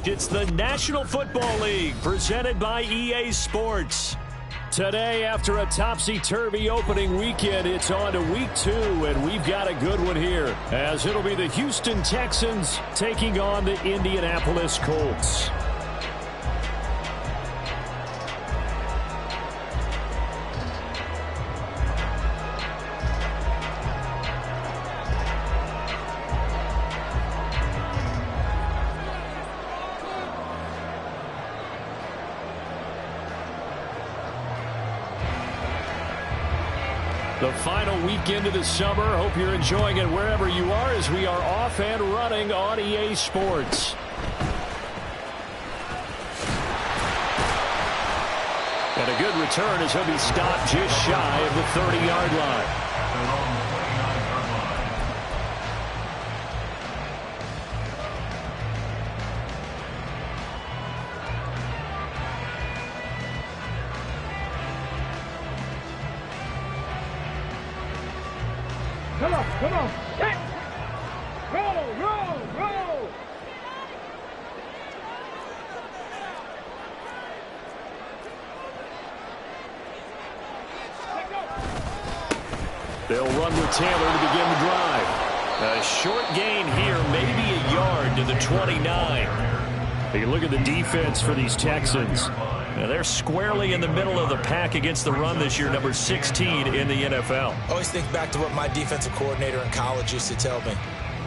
It's the National Football League presented by EA Sports. Today, after a topsy-turvy opening weekend, it's on to week 2, and we've got a good one here, as it'll be the Houston Texans taking on the Indianapolis Colts. The final weekend of the summer. Hope you're enjoying it wherever you are as we are off and running on EA Sports. And a good return as he'll be stopped just shy of the 30-yard line. Come on. Hey. Roll. They'll run with Taylor to begin the drive. A short gain here, maybe a yard to the 29. Take a look at the defense for these Texans. Now they're squarely in the middle of the pack against the run this year, number 16 in the NFL. I always think back to what my defensive coordinator in college used to tell me.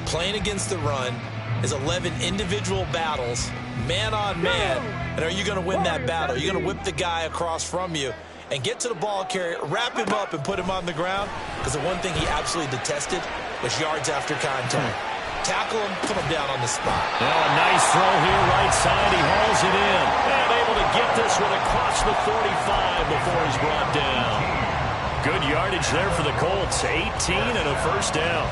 Playing against the run is 11 individual battles, man on man. And are you going to win that battle? Are you going to whip the guy across from you and get to the ball carrier, wrap him up, and put him on the ground? Because the one thing he absolutely detested was yards after contact. Tackle him, put him down on the spot. Now a nice throw here, right side. He hauls it in. And able to get this one across the 45 before he's brought down. Good yardage there for the Colts. 18 and a first down.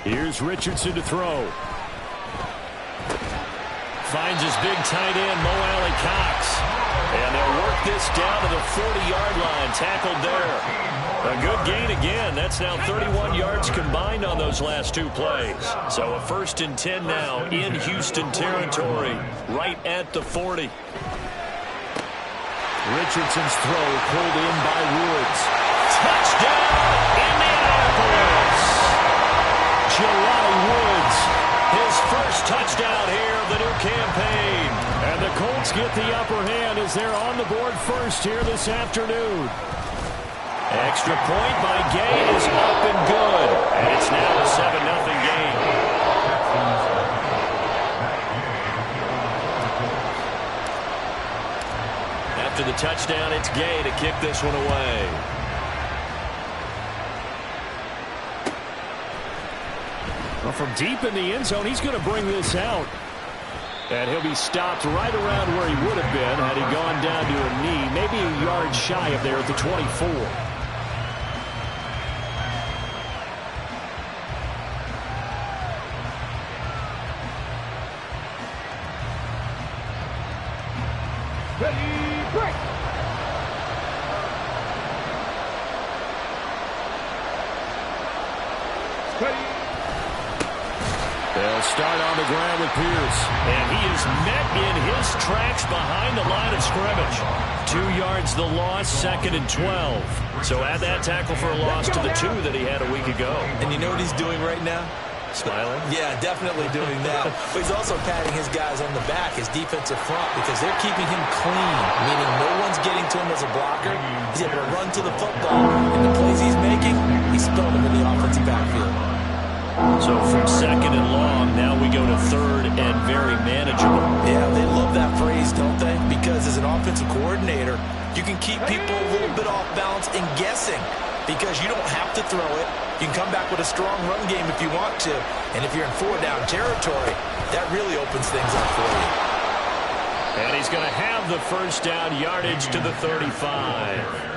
Here's Richardson to throw. Finds his big tight end, Mo Alley-Cox. And they'll work this down to the 40-yard line. Tackled there. A good gain again. That's now 31 yards combined on those last two plays. So a 1st and 10 now in Houston territory, right at the 40. Richardson's throw pulled in by Woods. Touchdown, Indianapolis! Jelani Woods, his first touchdown here of the new campaign. And the Colts get the upper hand as they're on the board first here this afternoon. Extra point by Gay is up and good. And it's now a 7-0 game. After the touchdown, it's Gay to kick this one away. Well, from deep in the end zone, he's going to bring this out. And he'll be stopped right around where he would have been had he gone down to a knee, maybe a yard shy of there at the 24. Ready, break. Ready. They'll start on the ground with Pierce. And he is met in his tracks behind the line of scrimmage. 2 yards the loss, 2nd and 12. So add that tackle for a loss to the 2 that he had a week ago. And you know what he's doing right now? Smiling? Yeah, definitely doing that. But he's also patting his guys on the back, his defensive front, because they're keeping him clean, meaning no one's getting to him as a blocker. He's able to run to the football, and the plays he's making, he's spelled them in the offensive backfield. So from 2nd and long, now we go to 3rd and very manageable. Yeah, they love that phrase, don't they? Because as an offensive coordinator, you can keep people a little bit off balance and guessing because you don't have to throw it. You can come back with a strong run game if you want to. And if you're in 4-down territory, that really opens things up for you. And he's going to have the first down yardage to the 35.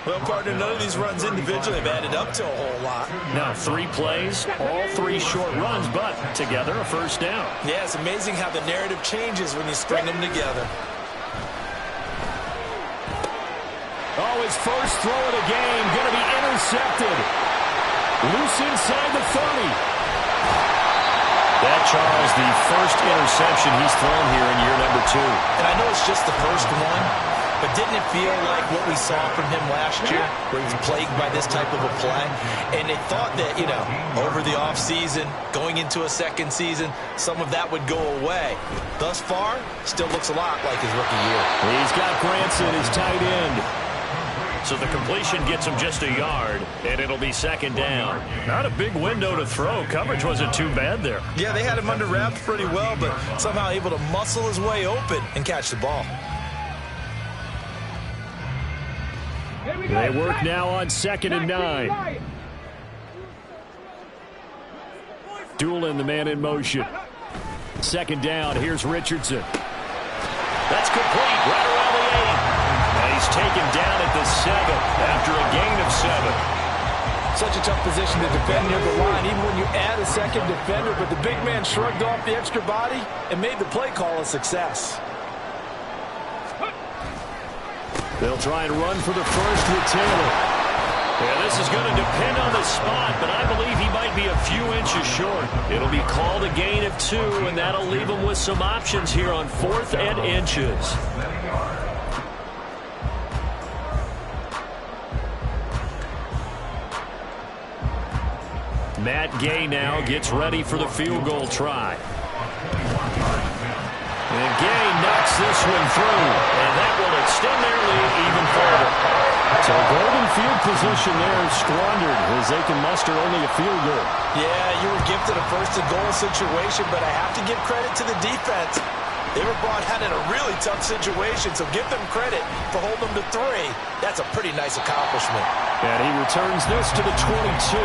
Well, partner, none of these runs individually have added up to a whole lot. Now 3 plays, all 3 short runs, but together a first down. Yeah, it's amazing how the narrative changes when you string them together. Oh, his first throw of the game. Going to be intercepted. Loose inside the 30. That, Charles, the first interception he's thrown here in year number 2. And I know it's just the first one, but didn't it feel like what we saw from him last year, where he was plagued by this type of a play? And they thought that, you know, over the offseason, going into a second season, some of that would go away. Thus far, still looks a lot like his rookie year. He's got Granson, his tight end. So the completion gets him just a yard, and it'll be second down. Not a big window to throw. Coverage wasn't too bad there. Yeah, they had him under wraps pretty well, but somehow able to muscle his way open and catch the ball. They work now on 2nd and 9. Doolin, the man in motion. Second down, here's Richardson. That's complete, right around the 8. And he's taken down at the 7 after a gain of 7. Such a tough position to defend near the line, even when you add a second defender, but the big man shrugged off the extra body and made the play call a success. They'll try and run for the first with Taylor. Yeah, this is going to depend on the spot, but I believe he might be a few inches short. It'll be called a gain of 2, and that'll leave him with some options here on 4th and inches. Matt Gay now gets ready for the field goal try. And Gay knocks this one through, and that will extend their lead even further. So golden field position there is squandered as they can muster only a field goal. Yeah, you were gifted a first-and-goal situation, but I have to give credit to the defense. They were brought out in a really tough situation, so give them credit for holding them to 3. That's a pretty nice accomplishment. And he returns this to the 22.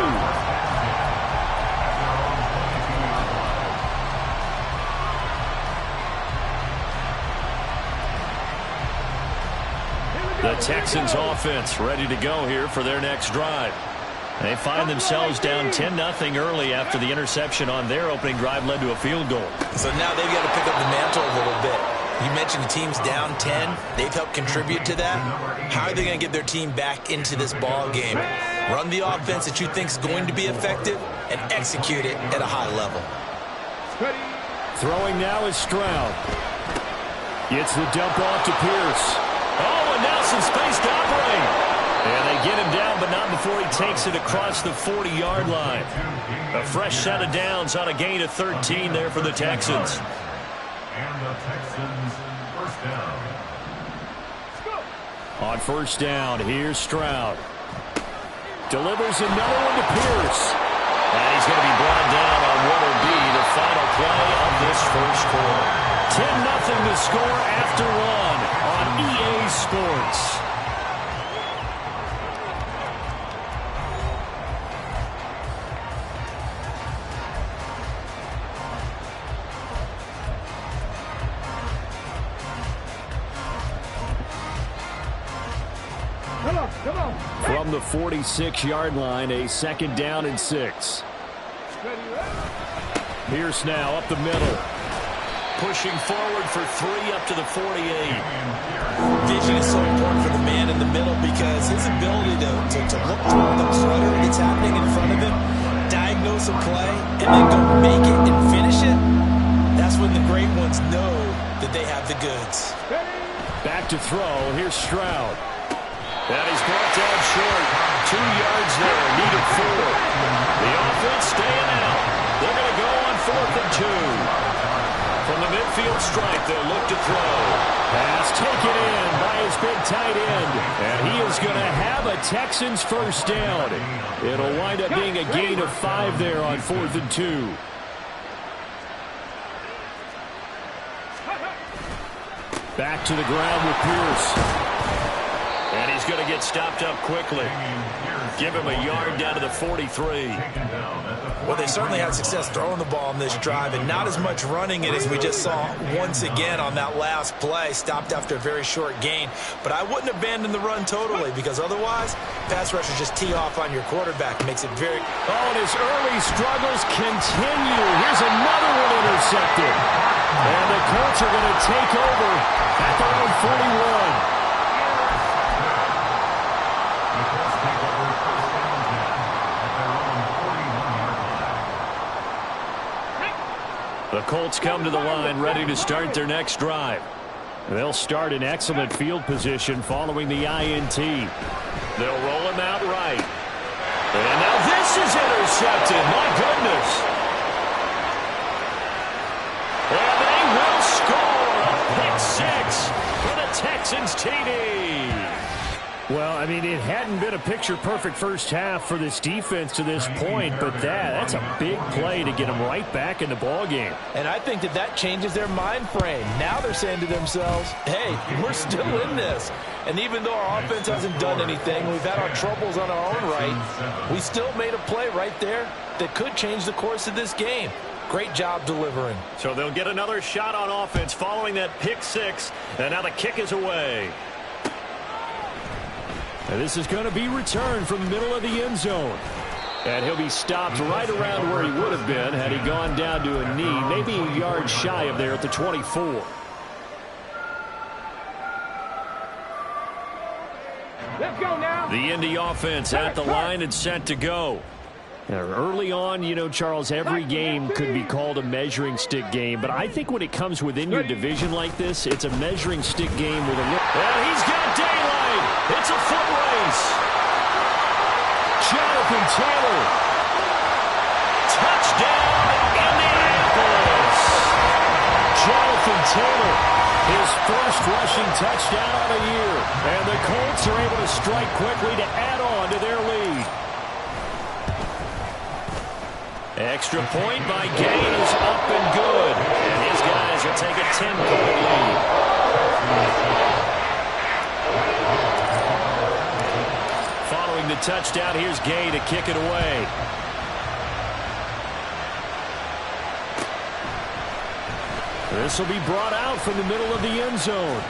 The Texans offense ready to go here for their next drive. They find themselves down 10-0 early after the interception on their opening drive led to a field goal. So now they've got to pick up the mantle a little bit. You mentioned the team's down 10. They've helped contribute to that. How are they going to get their team back into this ball game? Run the offense that you think is going to be effective and execute it at a high level. Throwing now is Stroud. Gets the dump off to Pierce. Oh, and now some space to operate. And they get him down, but not before he takes it across the 40-yard line. A fresh set of downs on a gain of 13 there for the Texans. And the Texans first down. On first down, here's Stroud. Delivers another one to Pierce. And he's going to be brought down on what will be the final play of this first quarter. 10-0 to score after 1 on EA Sports. From the 46-yard line, a second down and 6. Pierce now up the middle. Pushing forward for 3 up to the 48. Vision is so important for the man in the middle because his ability to look toward the clutter that's happening in front of him, diagnose a play, and then go make it and finish it, that's when the great ones know that they have the goods. Back to throw. Here's Stroud. And he's brought down short. 2 yards there. Needed 4. The offense staying out. They're going to go on 4th and 2. From the midfield stripe, they'll look to throw. Pass taken in by his big tight end. And he is going to have a Texans first down. It'll wind up being a gain of 5 there on 4th and 2. Back to the ground with Pierce. And he's going to get stopped up quickly. Give him a yard down to the 43. Well, they certainly had success throwing the ball on this drive and not as much running it as we just saw once again on that last play. Stopped after a very short gain. But I wouldn't abandon the run totally because otherwise, pass rushers just tee off on your quarterback. Makes it very... Oh, and his early struggles continue. Here's another one intercepted. And the Colts are going to take over at their own 41. The Colts come to the line ready to start their next drive. They'll start in excellent field position following the INT. They'll roll him out right. And now this is intercepted. My goodness. And they will score a pick six for the Texans TD. Well, I mean, it hadn't been a picture-perfect first half for this defense to this point, but that's a big play to get them right back in the ballgame. And I think that changes their mind frame. Now they're saying to themselves, hey, we're still in this. And even though our offense hasn't done anything, we've had our troubles on our own right, we still made a play right there that could change the course of this game. Great job delivering. So they'll get another shot on offense following that pick six, and now the kick is away. And this is going to be returned from the middle of the end zone. And he'll be stopped right around where he would have been had he gone down to a knee, maybe a yard shy of there at the 24. Let's go now. The Indy offense at the line and set to go. Now, early on, you know, Charles, every game could be called a measuring stick game, but I think when it comes within your division like this, it's a measuring stick game with a look. And he's got daylight. It's a foot race. Jonathan Taylor. Touchdown, Indianapolis. Jonathan Taylor, his first rushing touchdown of the year. And the Colts are able to strike quickly to add on to their lead. Extra point by Gain is up and good. And his guys will take a 10-point lead. Following the touchdown, here's Gay to kick it away. This will be brought out from the middle of the end zone.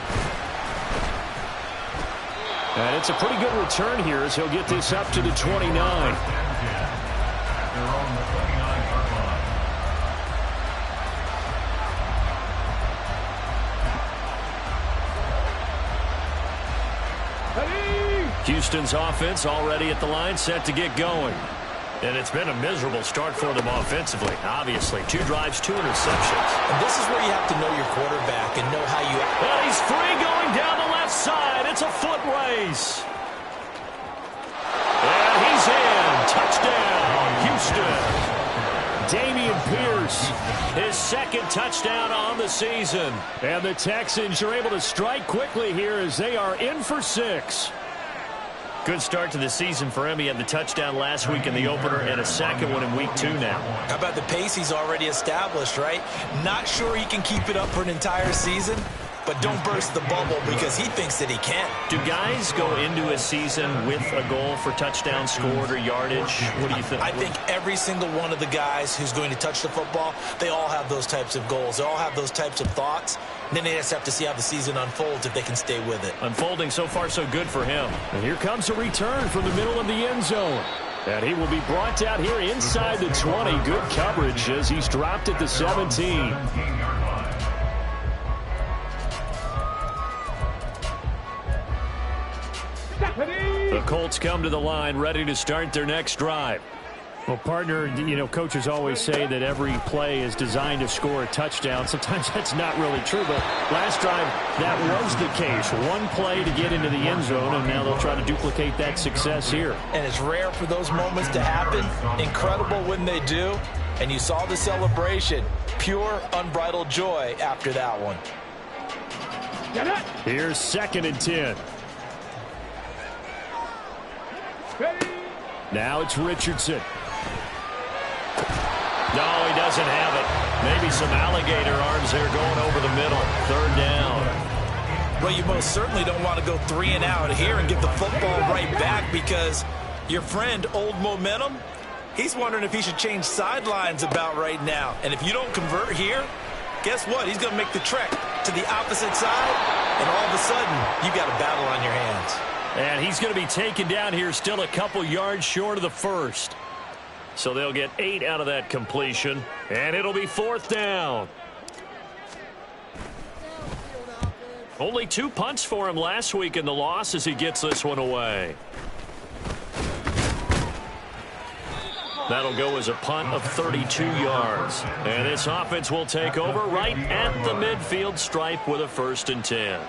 And it's a pretty good return here as he'll get this up to the 29. Houston's offense already at the line, set to get going. And it's been a miserable start for them offensively. Obviously, 2 drives, 2 interceptions. And this is where you have to know your quarterback and know how you... And he's free going down the left side. It's a foot race. And he's in. Touchdown, Houston. Dameon Pierce, his second touchdown on the season. And the Texans are able to strike quickly here as they are in for 6. Good start to the season for him. He had the touchdown last week in the opener and a second one in week 2 now. How about the pace he's already established, right? Not sure he can keep it up for an entire season, but don't burst the bubble because he thinks that he can. Do guys go into a season with a goal for touchdown scored or yardage? What do you think? I think every single one of the guys who's going to touch the football, they all have those types of goals. They all have those types of thoughts. And then they just have to see how the season unfolds if they can stay with it. Unfolding so far so good for him. And here comes a return from the middle of the end zone. And he will be brought down here inside the 20. Good coverage as he's dropped at the 17. The Colts come to the line ready to start their next drive. Well, partner, you know, coaches always say that every play is designed to score a touchdown. Sometimes that's not really true, but last drive, that was the case. One play to get into the end zone, and now they'll try to duplicate that success here. And it's rare for those moments to happen. Incredible when they do. And you saw the celebration. Pure, unbridled joy after that one. Here's 2nd and 10. Now it's Richardson. No, he doesn't have it. Maybe some alligator arms there going over the middle. 3rd down. Well, you most certainly don't want to go 3 and out here and get the football right back because your friend, Old Momentum, he's wondering if he should change sidelines about right now. And if you don't convert here, guess what? He's going to make the trek to the opposite side, and all of a sudden, you've got a battle on your hands. And he's going to be taken down here still a couple yards short of the 1st. So they'll get 8 out of that completion, and it'll be 4th down. Only 2 punts for him last week in the loss as he gets this one away. That'll go as a punt of 32 yards. And this offense will take over right at the midfield stripe with a 1st and 10.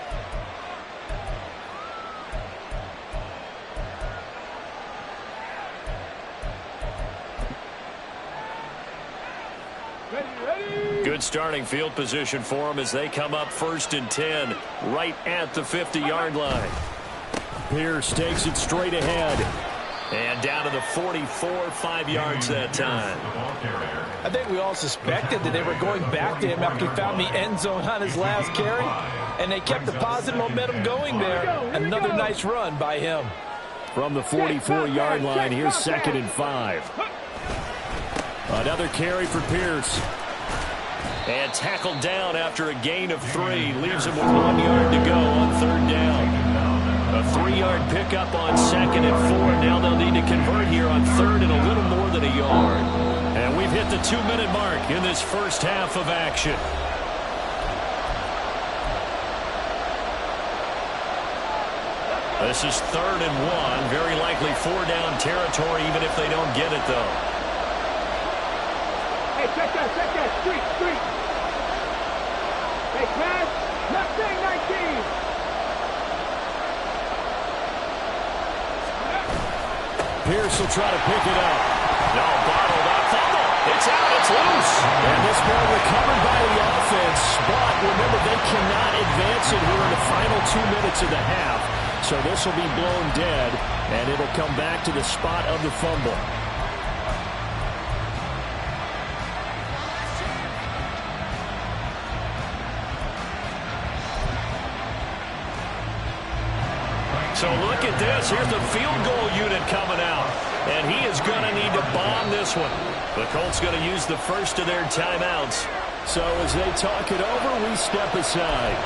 Good starting field position for them as they come up 1st and 10 right at the 50-yard line. Pierce takes it straight ahead. And down to the 44, 5 yards that time. I think we all suspected that they were going back to him after he found the end zone on his last carry. And they kept the positive momentum going there. Another nice run by him. From the 44-yard line, here's 2nd and 5. Another carry for Pierce. And tackled down after a gain of 3. Leaves him with 1 yard to go on 3rd down. A 3-yard pickup on 2nd and 4. Now they'll need to convert here on 3rd and a little more than a yard. And we've hit the 2-minute mark in this first half of action. This is 3rd and 1. Very likely 4-down territory, even if they don't get it, though. Hey, check that, street. Hey, pass, left thing, 19. Pierce will try to pick it up. No, bottled up. Fumble. It's out. It's loose. And this ball recovered by the offense. But remember, they cannot advance it here in the final 2 minutes of the half. So this will be blown dead, and it'll come back to the spot of the fumble. So look at this. Here's the field goal unit coming out. And he is going to need to bomb this one. The Colts going to use the first of their timeouts. So as they talk it over, we step aside.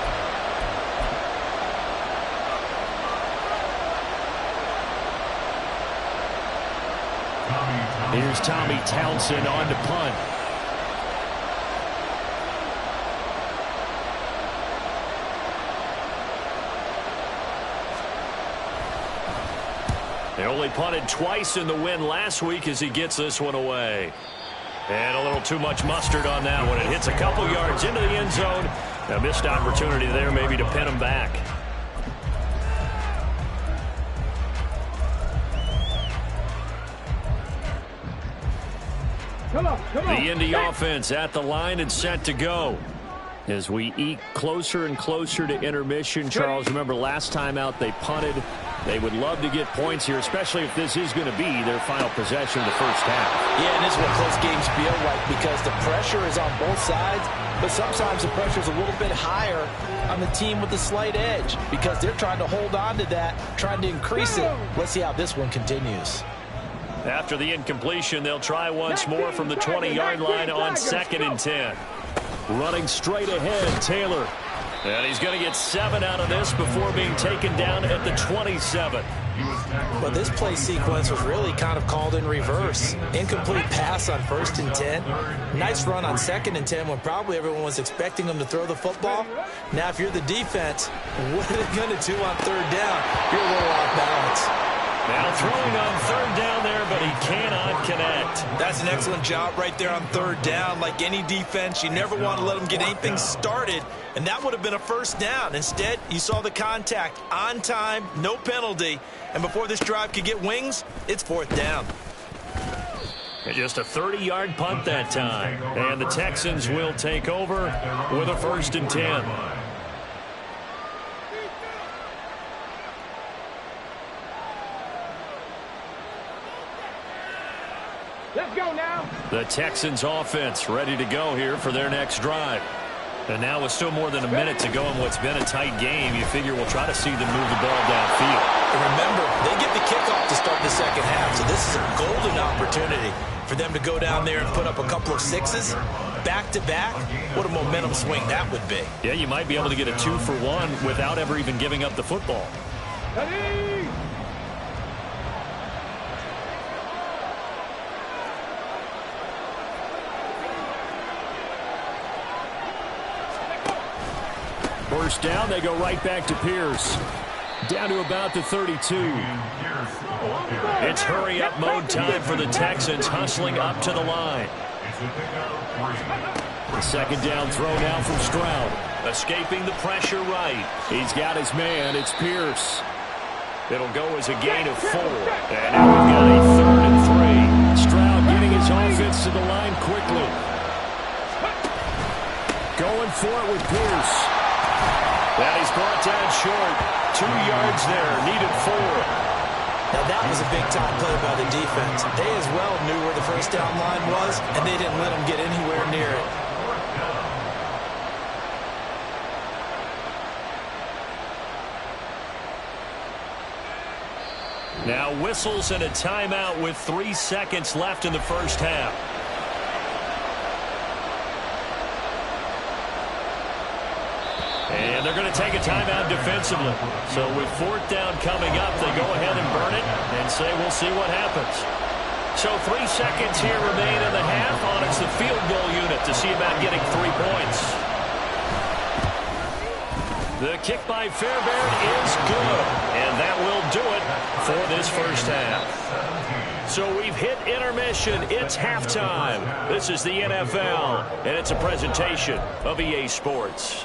Here's Tommy Townsend on to punt. They only punted twice in the win last week as he gets this one away. And a little too much mustard on that one. It hits a couple yards into the end zone. A missed opportunity there maybe to pin him back. Come on. The Indy offense at the line and set to go. As we eke closer and closer to intermission, Charles, remember last time out they punted. They would love to get points here, especially if this is going to be their final possession of the first half. Yeah, and this is what close games feel like because the pressure is on both sides, but sometimes the pressure is a little bit higher on the team with the slight edge because they're trying to hold on to that, trying to increase it. Let's see how this one continues. After the incompletion, they'll try once more from the 20-yard line on 2nd and 10. Running straight ahead, Taylor. And he's going to get 7 out of this before being taken down at the 27. But this play sequence was really kind of called in reverse. Incomplete pass on 1st and 10. Nice run on 2nd and 10 when probably everyone was expecting him to throw the football. Now, if you're the defense, what are they going to do on 3rd down? You're a little off balance. Now throwing on 3rd down there, but he cannot connect. That's an excellent job right there on 3rd down. Like any defense, you never want to let them get anything started, and that would have been a 1st down. Instead, you saw the contact on time, no penalty, and before this drive could get wings, it's 4th down. And just a 30-yard punt that time, and the Texans will take over with a 1st and 10. Let's go now. The Texans offense ready to go here for their next drive. And now with still more than a minute to go in what's been a tight game, you figure we'll try to see them move the ball downfield. And remember, they get the kickoff to start the second half, so this is a golden opportunity for them to go down there and put up a couple of 6s back-to-back. What a momentum swing that would be. Yeah, you might be able to get a 2-for-1 without ever even giving up the football. Ready? First down, they go right back to Pierce. Down to about the 32. It's hurry-up mode time for the Texans, hustling up to the line. The second down throw now from Stroud. Escaping the pressure right. He's got his man. It's Pierce. It'll go as a gain of 4. And now we've got a 3rd and 3. Stroud getting his offense to the line quickly. Going for it with Pierce. That is brought down short. 2 yards there. Needed 4. Now that was a big-time play by the defense. They as well knew where the first down line was, and they didn't let them get anywhere near it. Now whistles and a timeout with 3 seconds left in the first half. And they're going to take a timeout defensively. So with 4th down coming up, they go ahead and burn it and say we'll see what happens. So 3 seconds here remain in the half on it's the field goal unit to see about getting 3 points. The kick by Fairbairn is good, and that will do it for this first half. So we've hit intermission. It's halftime. This is the NFL, and it's a presentation of EA Sports.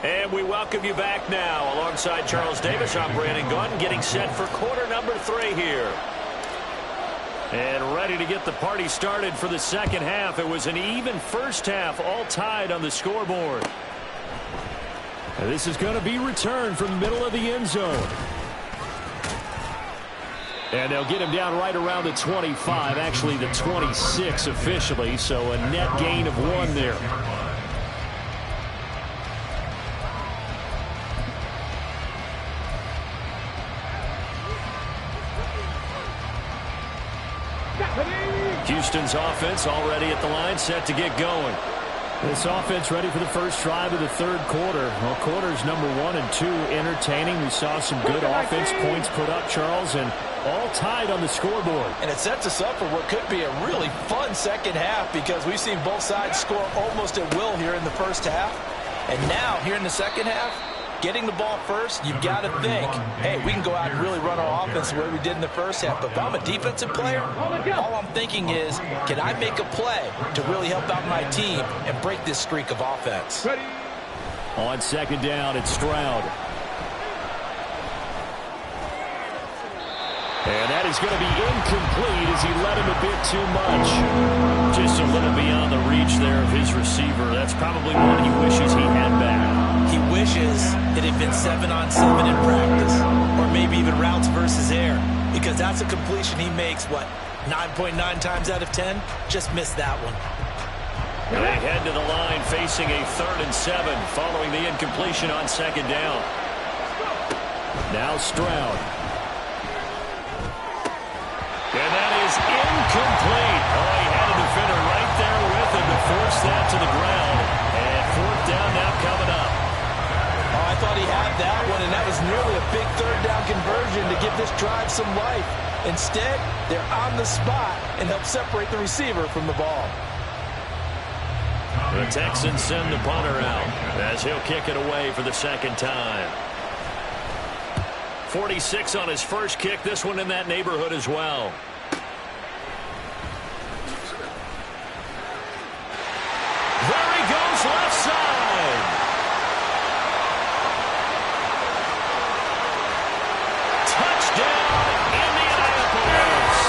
And we welcome you back now. Alongside Charles Davis, I'm Brandon Gaudin, getting set for quarter number 3 here. And ready to get the party started for the second half. It was an even first half, all tied on the scoreboard. And this is going to be returned from the middle of the end zone. And they'll get him down right around the 25, actually the 26 officially, so a net gain of 1 there. Houston's offense already at the line, set to get going. This offense ready for the first drive of the 3rd quarter. Well, quarters number 1 and 2 entertaining. We saw some good offense points put up, Charles, and all tied on the scoreboard. And it sets us up for what could be a really fun second half because we've seen both sides score almost at will here in the first half. And now, here in the second half, getting the ball first, you've got to think, hey, we can go out and really run our offense the way we did in the first half. But if I'm a defensive player, all I'm thinking is, can I make a play to really help out my team and break this streak of offense? On second down, it's Stroud. And that is going to be incomplete as he led him a bit too much. Just a little beyond the reach there of his receiver. That's probably one he wishes he had back. He wishes it had been 7-on-7 in practice, or maybe even routes versus air, because that's a completion he makes, what, 9.9 times out of 10? Just missed that one. They head to the line facing a 3rd and 7 following the incompletion on second down. Now Stroud. And that is incomplete. Oh, he had a defender right there with him to force that to the ground. And 4th down now coming up. Oh, I thought he had that one, and that was nearly a big 3rd down conversion to give this drive some life. Instead, they're on the spot and help separate the receiver from the ball. The Texans send the punter out as he'll kick it away for the second time. 46 on his first kick, this one in that neighborhood as well. There he goes, left side. Touchdown, Indianapolis.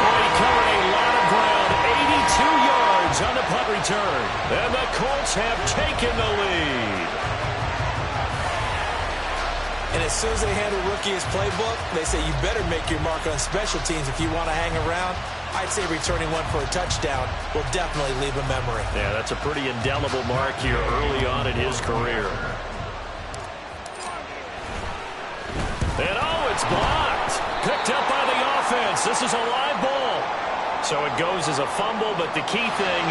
Boy, he covered a lot of ground, 82 yards on the punt return. And the Colts have taken the lead. And as soon as they hand a rookie his playbook, they say you better make your mark on special teams if you want to hang around. I'd say returning one for a touchdown will definitely leave a memory. Yeah, that's a pretty indelible mark here early on in his career. And oh, it's It's blocked. Picked up by the offense. This is a live ball. So it goes as a fumble, but the key thing,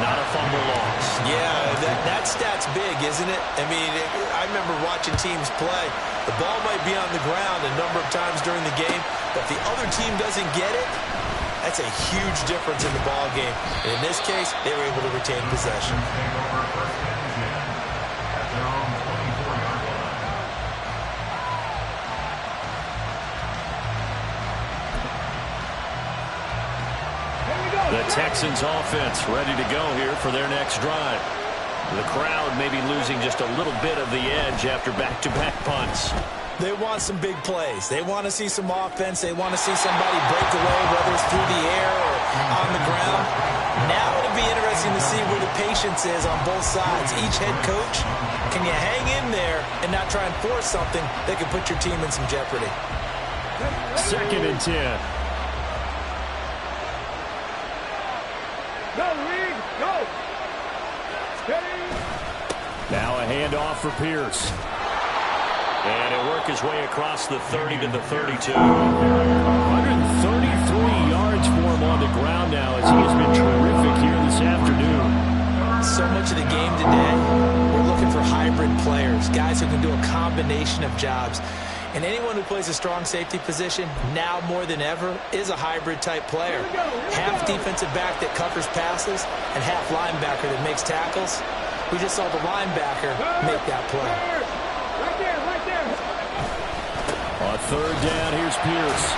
not a fumble loss. Yeah, that stat's big, isn't it? I mean, I remember watching teams play. The ball might be on the ground a number of times during the game, but if the other team doesn't get it, that's a huge difference in the ball game. And in this case, they were able to retain possession. The Texans offense ready to go here for their next drive. The crowd may be losing just a little bit of the edge after back-to-back punts. They want some big plays. They want to see some offense. They want to see somebody break away, whether it's through the air or on the ground. Now it'll be interesting to see where the patience is on both sides. Each head coach, can you hang in there and not try and force something that could put your team in some jeopardy? 2nd and 10. Go, Reed, go. Steady. Now a handoff for Pierce. And he'll work his way across the 30 to the 32. 133 yards for him on the ground now as he has been terrific here this afternoon. So much of the game today, we're looking for hybrid players, guys who can do a combination of jobs. And anyone who plays a strong safety position, now more than ever, is a hybrid-type player. Half defensive back that covers passes and half linebacker that makes tackles. We just saw the linebacker make that play. Right there, right there. On 3rd down, here's Pierce.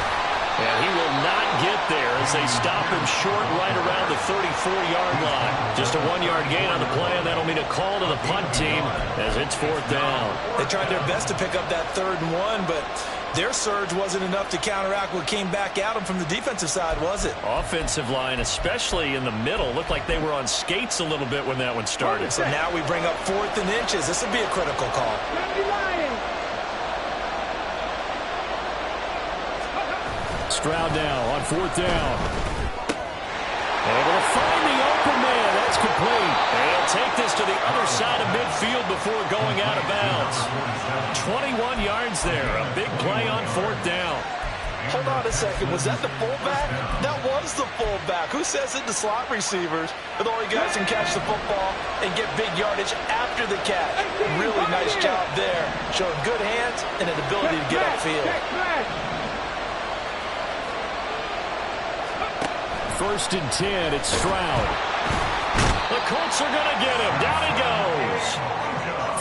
And he will not get there as they stop him short right around the 34-yard line. Just a 1-yard gain on the play, and that'll mean a call to the punt team as it's 4th down. They tried their best to pick up that 3rd and 1, but their surge wasn't enough to counteract what came back at them from the defensive side, was it? Offensive line, especially in the middle, looked like they were on skates a little bit when that one started. So now we bring up 4th and inches. This would be a critical call. Stroud now on 4th down. Able to find the open man. That's complete. And he'll take this to the other side of midfield before going out of bounds. 21 yards there. A big play on 4th down. Hold on a second. Was that the fullback? That was the fullback. Who says it to slot receivers? But all you guys can catch the football and get big yardage after the catch. Really nice job there. Showing good hands and an ability to get upfield. 1st and 10, it's Stroud. The Colts are going to get him. Down he goes.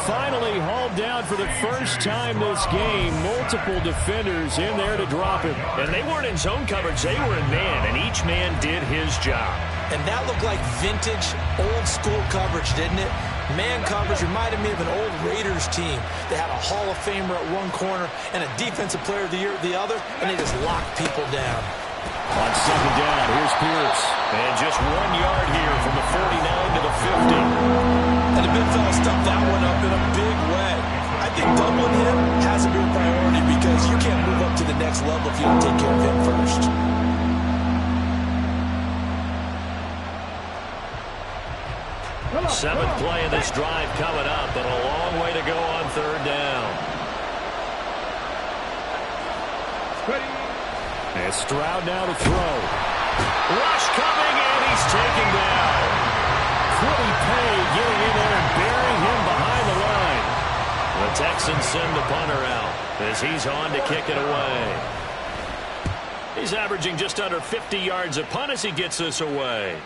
Finally hauled down for the first time this game. Multiple defenders in there to drop him. And they weren't in zone coverage. They were in man, and each man did his job. And that looked like vintage, old-school coverage, didn't it? Man coverage reminded me of an old Raiders team. They had a Hall of Famer at one corner and a Defensive Player of the Year at the other, and they just locked people down. On 2nd down, here's Pierce. And just 1 yard here from the 49 to the 50. And the big fella stuffed that one up in a big way. I think doubling him has to be a priority because you can't move up to the next level if you don't take care of him first. Seventh play of this drive coming up, but a long way to go on 3rd down. And Stroud now to throw. Rush coming, and he's taken down. Pretty pay getting in there and burying him behind the line. The Texans send the punter out as he's on to kick it away. He's averaging just under 50 yards a punt as he gets this away.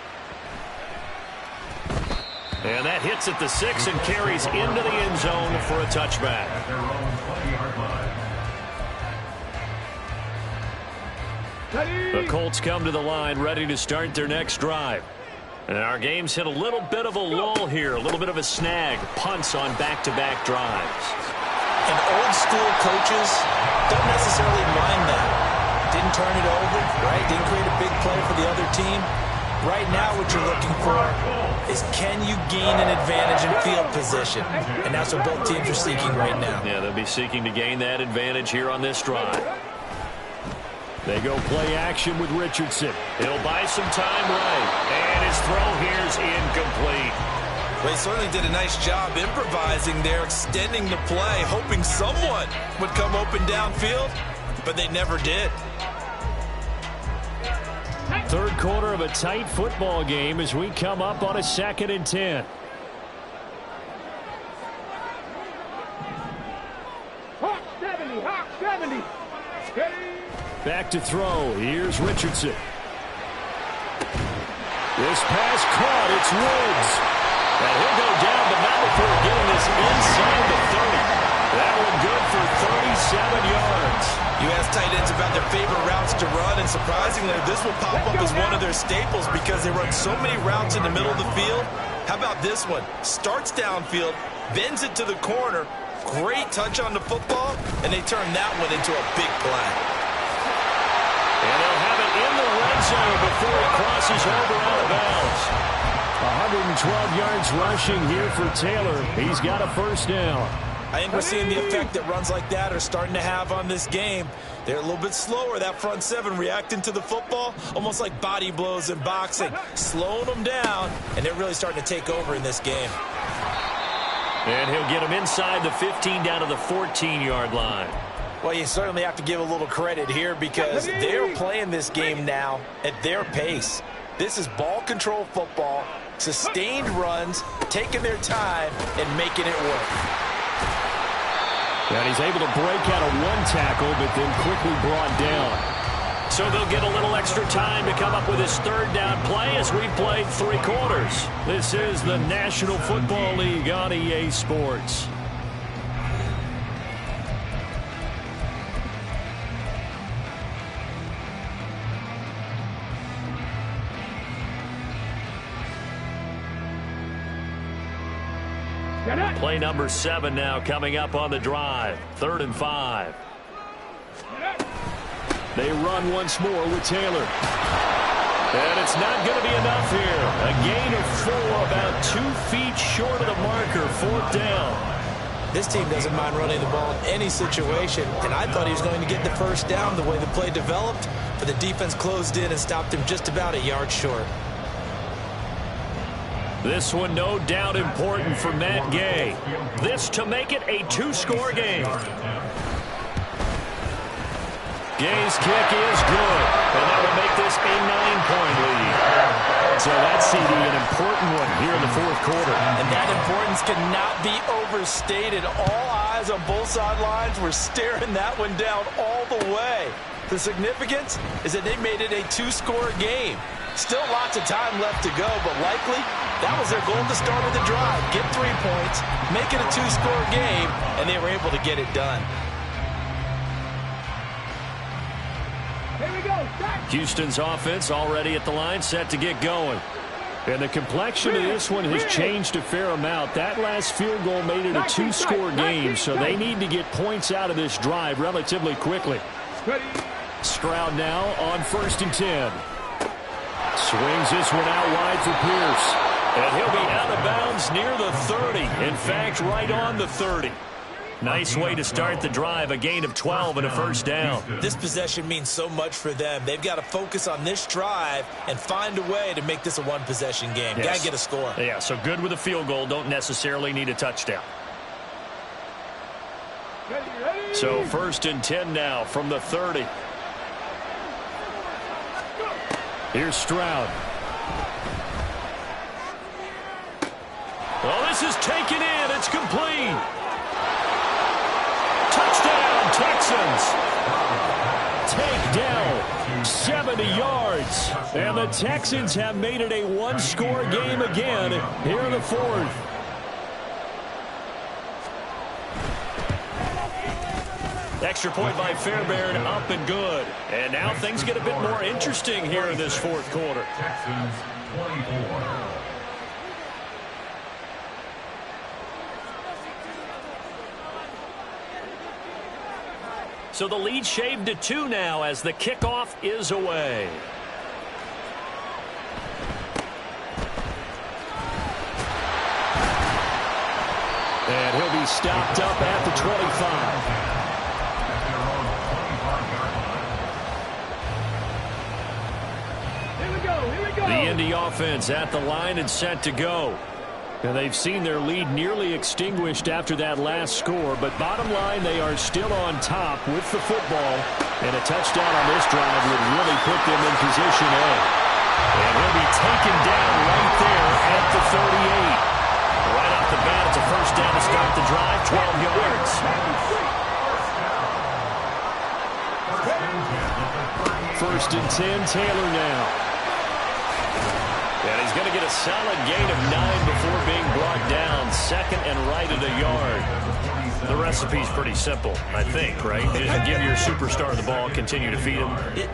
And that hits at the 6 and carries into the end zone for a touchback. The Colts come to the line ready to start their next drive. And our game's hit a little bit of a lull here, a little bit of a snag. Punts on back-to-back drives. And old school coaches don't necessarily mind that. Didn't turn it over, right? Didn't create a big play for the other team. Right now what you're looking for is can you gain an advantage in field position? And that's what both teams are seeking right now. Yeah, they'll be seeking to gain that advantage here on this drive. They go play action with Richardson. He'll buy some time right. And his throw here's incomplete. Well, he certainly did a nice job improvising there, extending the play, hoping someone would come open downfield. but they never did. Third quarter of a tight football game as we come up on a 2nd and 10. Hawk 70, Hawk 70. Steady. Back to throw. Here's Richardson. This pass caught. It's Woods. And he'll go down, but not before getting this inside the 30. That one good for 37 yards. You ask tight ends about their favorite routes to run, and surprisingly, this will pop up as one of their staples because they run so many routes in the middle of the field. How about this one? Starts downfield, bends it to the corner, great touch on the football, and they turn that one into a big play. And they'll have it in the red zone before it crosses over out of bounds. 112 yards rushing here for Taylor. He's got a first down. I think we're seeing the effect that runs like that are starting to have on this game. They're a little bit slower, that front seven, reacting to the football, almost like body blows in boxing, slowing them down, and they're really starting to take over in this game. And he'll get them inside the 15 down to the 14-yard line. Well, you certainly have to give a little credit here because they're playing this game now at their pace. This is ball control football, sustained runs, taking their time, and making it work. And he's able to break out of one tackle, but then quickly brought down. So they'll get a little extra time to come up with his third down play as we've played 3 quarters. This is the National Football League on EA Sports. Play number 7 now coming up on the drive. 3rd and 5. They run once more with Taylor. And it's not going to be enough here. A gain of 4, about 2 feet short of the marker. 4th down. This team doesn't mind running the ball in any situation, and I thought he was going to get the first down the way the play developed, but the defense closed in and stopped him just about a yard short. This one no doubt important for Matt Gay. This to make it a 2-score game. Gay's kick is good, and that will make this a 9-point lead. So that's CD, an important one here in the 4th quarter. And that importance cannot be overstated. All eyes on both sidelines were staring that one down all the way. The significance is that they made it a 2-score game. Still lots of time left to go, but likely that was their goal at the start of the drive. Get 3 points, make it a 2-score game, and they were able to get it done. Here we go. Start. Houston's offense already at the line, set to get going. And the complexion of this one has changed a fair amount. That last field goal made it a 2-score game, so they need to get points out of this drive relatively quickly. Stroud now on 1st and 10. Swings this one out wide for Pierce. And he'll be out of bounds near the 30. In fact, right on the 30. Nice way to start the drive, a gain of 12 and a first down. This possession means so much for them. They've got to focus on this drive and find a way to make this a one-possession game. Yes. Got to get a score. Yeah, so good with a field goal. Don't necessarily need a touchdown. So 1st and 10 now from the 30. Here's Stroud. Oh, this is taken in. It's complete. Touchdown, Texans. Takedown, 70 yards. And the Texans have made it a 1-score game again here in the 4th. Extra point by Fairbairn, up and good. And now things get a bit more interesting here in this 4th quarter. Texans 24. So the lead shaved to 2 now as the kickoff is away. And he'll be stopped up at the 25. Here we go. The Indy offense at the line and set to go. And they've seen their lead nearly extinguished after that last score, but bottom line, they are still on top with the football, and a touchdown on this drive would really put them in position A. And he'll be taken down right there at the 38. Right off the bat, it's a first down to start the drive, 12 yards. First and 10, Taylor now. And he's going to get a solid gain of 9 before being brought down. Second and right at a yard. The recipe's pretty simple, I think, right? Just give your superstar the ball, continue to feed him.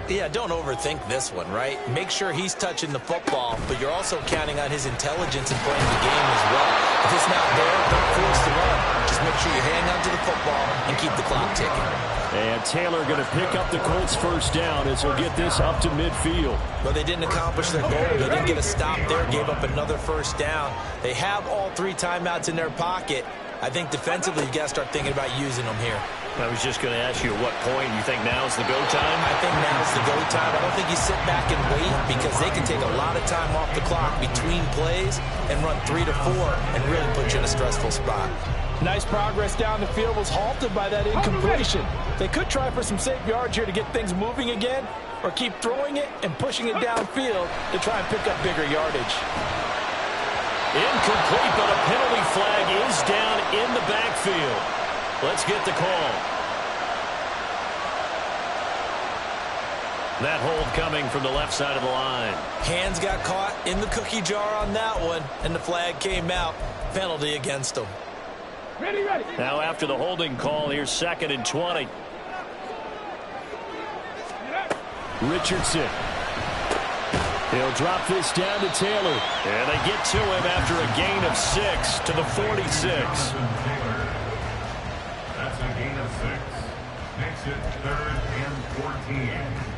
Yeah, don't overthink this one, right? Make sure he's touching the football, but you're also counting on his intelligence in playing the game as well. If it's not there, don't force the run. Just make sure you hang on to the football and keep the clock ticking. And Taylor going to pick up the Colts first down as he'll get this up to midfield. But they didn't accomplish their goal. They didn't get a stop there, gave up another first down. They have all 3 timeouts in their pocket. I think defensively you've got to start thinking about using them here. I was just going to ask you at what point you think now's the go time? I think now's the go time. I don't think you sit back and wait because they can take a lot of time off the clock between plays and run 3 to 4 and really put you in a stressful spot. Nice progress down the field was halted by that incompletion. They could try for some safe yards here to get things moving again, or keep throwing it and pushing it downfield to try and pick up bigger yardage. Incomplete, but a penalty flag is down in the backfield. Let's get the call. That hold coming from the left side of the line. Hands got caught in the cookie jar on that one, and the flag came out. Penalty against them. Ready, ready. Now after the holding call, here's 2nd and 20. Richardson. He'll drop this down to Taylor. And they get to him after a gain of 6 to the 46. That's a gain of 6. Makes it 3rd and 14.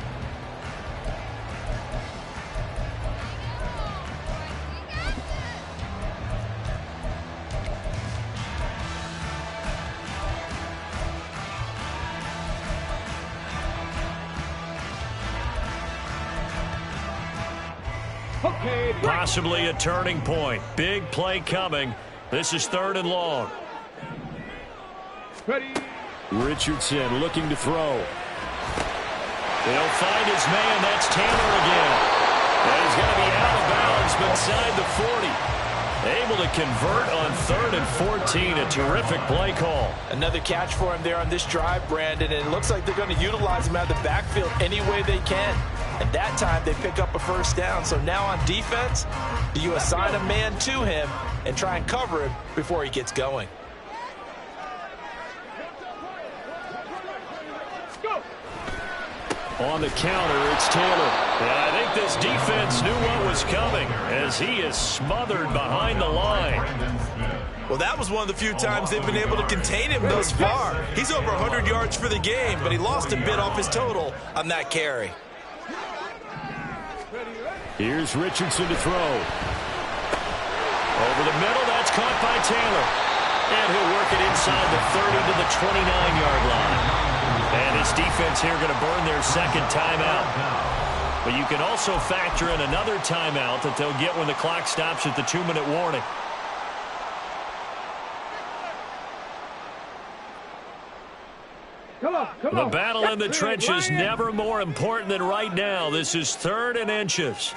Okay, Possibly a turning point. Big play coming. This is 3rd and long. ready. Richardson looking to throw. He'll find his man. That's Taylor again. And he's going to be out of bounds beside the 40. Able to convert on 3rd and 14. A terrific play call. Another catch for him there on this drive, Brandon, and it looks like they're going to utilize him out of the backfield any way they can. And that time they pick up a first down. So now on defense, do you assign a man to him and try and cover him before he gets going? On the counter, it's Taylor. And I think this defense knew what was coming as he is smothered behind the line. Well, that was one of the few times they've been able to contain him thus far. He's over 100 yards for the game, but he lost a bit off his total on that carry. Here's Richardson to throw. Over the middle, that's caught by Taylor. And he'll work it inside the 30 to the 29-yard line. And his defense here going to burn their 2nd timeout. But you can also factor in another timeout that they'll get when the clock stops at the 2-minute warning. Come on. The battle in the trenches never more important than right now. This is 3rd and inches.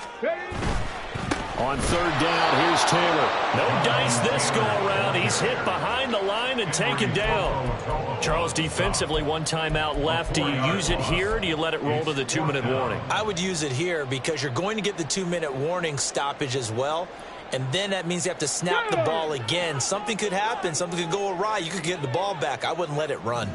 On 3rd down, here's Taylor. No dice this go-around. He's hit behind the line and taken down. Charles, defensively, 1 timeout left. Do you use it here, or do you let it roll to the 2-minute warning? I would use it here because you're going to get the 2-minute warning stoppage as well. And then that means you have to snap the ball again. Something could happen. Something could go awry. You could get the ball back. I wouldn't let it run.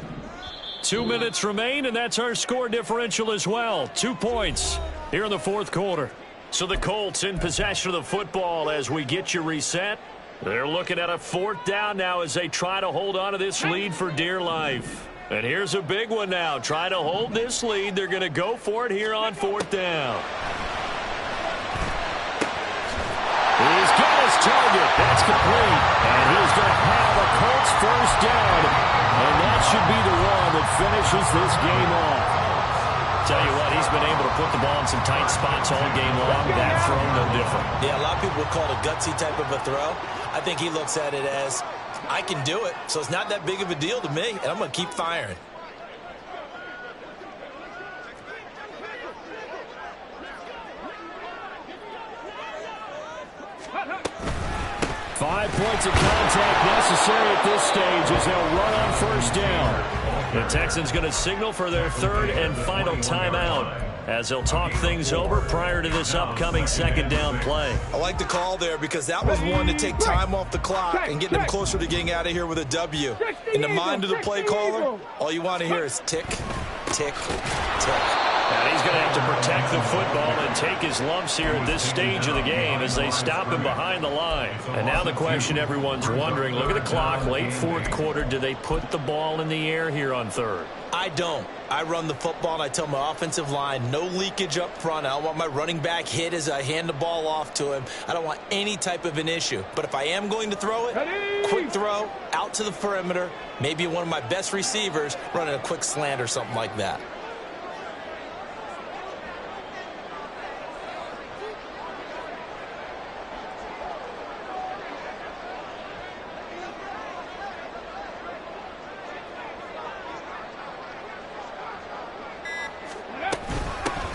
2 minutes remain, and that's our score differential as well. 2 points here in the 4th quarter. So the Colts in possession of the football as we get you reset. They're looking at a 4th down now as they try to hold on to this lead for dear life. And here's a big one now. Try to hold this lead. They're going to go for it here on 4th down. He's got his target. That's complete. And he's going to have a Colts first down. And that should be the one that finishes this game off. Tell you what, he's been able to put the ball in some tight spots all game long. That throw, no different. Yeah, a lot of people would call it a gutsy type of a throw. I think he looks at it as, I can do it, so it's not that big of a deal to me, and I'm going to keep firing. Five points of contact necessary at this stage as they'll run on first down. The Texans going to signal for their third and final timeout as they'll talk things over prior to this upcoming second down play. I like the call there because that was one to take time off the clock and get them closer to getting out of here with a W. In the mind of the play caller, all you want to hear is tick, tick, tick. And he's going to have to protect the football and take his lumps here at this stage of the game as they stop him behind the line. And now the question everyone's wondering, look at the clock, late fourth quarter, do they put the ball in the air here on third? I don't. I run the football and I tell my offensive line, no leakage up front. I don't want my running back hit as I hand the ball off to him. I don't want any type of an issue. But if I am going to throw it, quick throw, out to the perimeter, maybe one of my best receivers running a quick slant or something like that.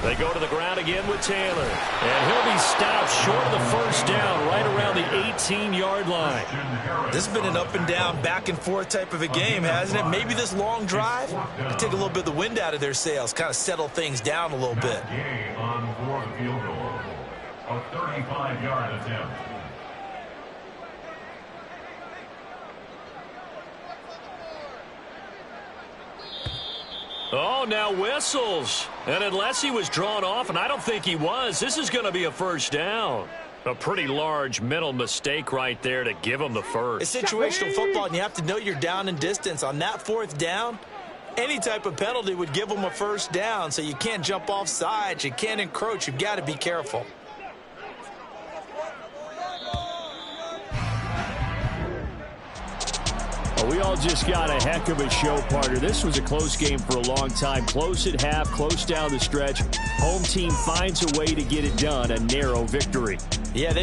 They go to the ground again with Taylor. And he'll be stopped short of the first down right around the 18-yard line. This has been an up and down, back and forth type of a game, hasn't it? Maybe this long drive could take a little bit of the wind out of their sails, kind of settle things down a little bit. On for the field goal. A 35-yard attempt. Oh, now whistles. And unless he was drawn off, and I don't think he was, this is going to be a first down. A pretty large mental mistake right there to give him the first. It's situational football, and you have to know you're down in distance. On that fourth down, any type of penalty would give them a first down, so you can't jump off sides. You can't encroach. You've got to be careful. Well, we all just got a heck of a show, partner. This was a close game for a long time. Close at half, close down the stretch. Home team finds a way to get it done. A narrow victory. Yeah, they